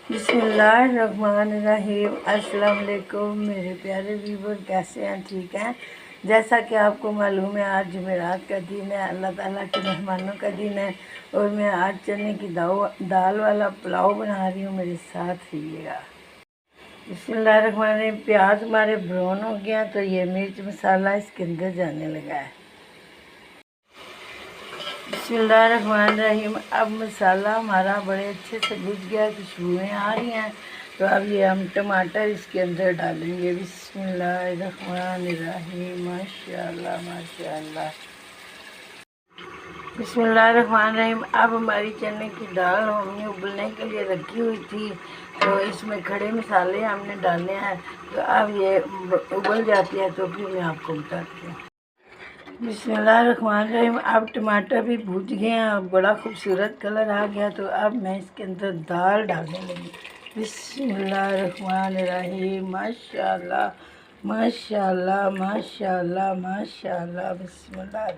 बिस्मिल्लाहिर्रहमानिर्रहीम। अस्सलाम वालेकुम मेरे प्यारे व्यूवर, कैसे हैं? ठीक हैं। जैसा कि आपको मालूम है, आज जुमेरात का दिन है, अल्लाह ताला के मेहमानों का दिन है और मैं आज चने की दाल वाला पुलाव बना रही हूँ। मेरे साथ रहिएगा। बिस्मिल्लाहिर्रहमानिर्रहीम। प्याज हमारे ब्राउन हो गया तो ये मिर्च मसाला इसके अंदर जाने लगा है। बिस्मिल्लाहिर्रहमानिर्रहीम। अब मसाला हमारा बड़े अच्छे से भुज गया, खुशबुएँ आ रही हैं। तो अब ये हम टमाटर इसके अंदर डालेंगे। बिस्मिल्लाहिर्रहमानिर्रहीम। माशाअल्लाह माशाअल्लाह। बिस्मिल्लाहिर्रहमानिर्रहीम। अब हमारी चने की दाल हमने उबलने के लिए रखी हुई थी, तो इसमें खड़े मसाले हमने डाले हैं। तो अब ये उबल जाती है तो फिर मैं आपको बताती हूँ। बिस्मिल्लाहिर्रहमानिर्रहीम। अब टमाटर भी भूज गए हैं और बड़ा खूबसूरत कलर आ गया, तो अब मैं इसके अंदर दाल डालने लगी। बिस्मिल्लाहिर्रहमानिर्रहीम। माशाअल्लाह माशाअल्लाह माशाअल्लाह माशाअल्लाह। बिस्मिल्लाह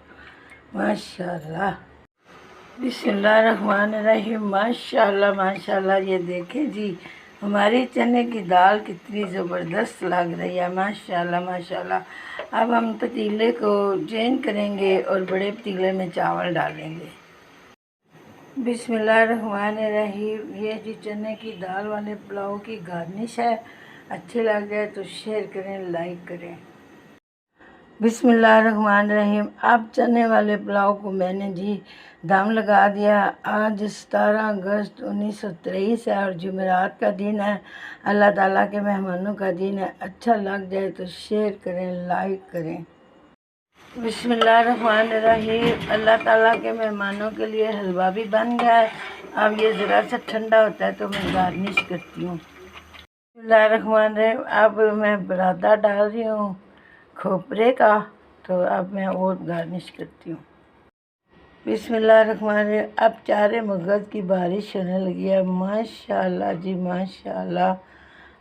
माशाअल्लाह। बिस्मिल्लाहिर्रहमानिर्रहीम। माशाअल्लाह माशाअल्लाह। ये देखें जी, हमारी चने की दाल कितनी ज़बरदस्त लग रही है। माशाअल्लाह माशाअल्लाह। अब हम पतीले को चेंज करेंगे और बड़े पतीले में चावल डालेंगे। बिस्मिल्लाहिर्रहमानिर्रहीम। ये जी चने की दाल वाले पुलाव की गार्निश है। अच्छे लग जाए तो शेयर करें, लाइक करें। बिस्मिल्लाहिर्रहमानिर्रहीम। अब चने वाले पुलाव को मैंने जी दम लगा दिया। आज 17 अगस्त 1923 है और जुमेरात का दिन है, अल्लाह ताला के मेहमानों का दिन है। अच्छा लग जाए तो शेयर करें, लाइक करें। बिस्मिल्लाहिर्रहमानिर्रहीम। अल्लाह ताला के मेहमानों के लिए हलवा भी बन गया है। अब ये ज़रा सा ठंडा होता है तो मैं गार्निश करती हूँ। बिस्मिल्लाहिर्रहमानिर्रहीम। अब मैं बुरादा डाल रही हूँ खोपरे का, तो अब मैं और गार्निश करती हूँ। बिस्मिल्लाहिर्रहमानिर्रहीम। अब चारे मगज़ की बारिश होने लगी है। माशाअल्लाह जी माशाअल्लाह।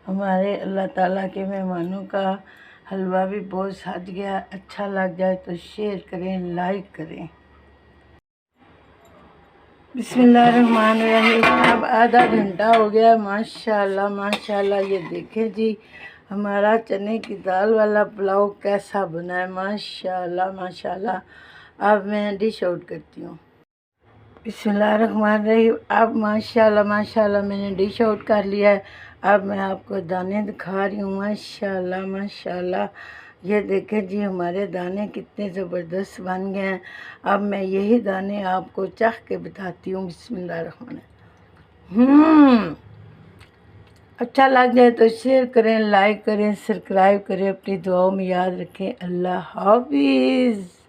हमारे अल्लाह ताला के मेहमानों का हलवा भी बहुत सज गया। अच्छा लग जाए तो शेयर करें, लाइक करें। बिस्मिल्लाहिर्रहमानिर्रहीम। अब आधा घंटा हो गया। माशाअल्लाह माशाअल्लाह। ये देखें जी, हमारा चने की दाल वाला पुलाव कैसा बना है। माशाअल्लाह माशाअल्लाह। अब मैं डिश आउट करती हूँ। बिस्मिल्लाहिर्रहमानिर्रहीम। अब माशाअल्लाह माशाअल्लाह मैंने डिश आउट कर लिया है। अब मैं आपको दाने दिखा रही हूँ। माशाअल्लाह माशाअल्लाह। ये देखें जी, हमारे दाने कितने ज़बरदस्त बन गए हैं। अब मैं यही दाने आपको चख के बताती हूँ। बिस्मिल्लाहिर्रहमानिर्रहीम। अच्छा लग जाए तो शेयर करें, लाइक करें, सब्सक्राइब करें। अपनी दुआओं में याद रखें। अल्लाह हाफिज़।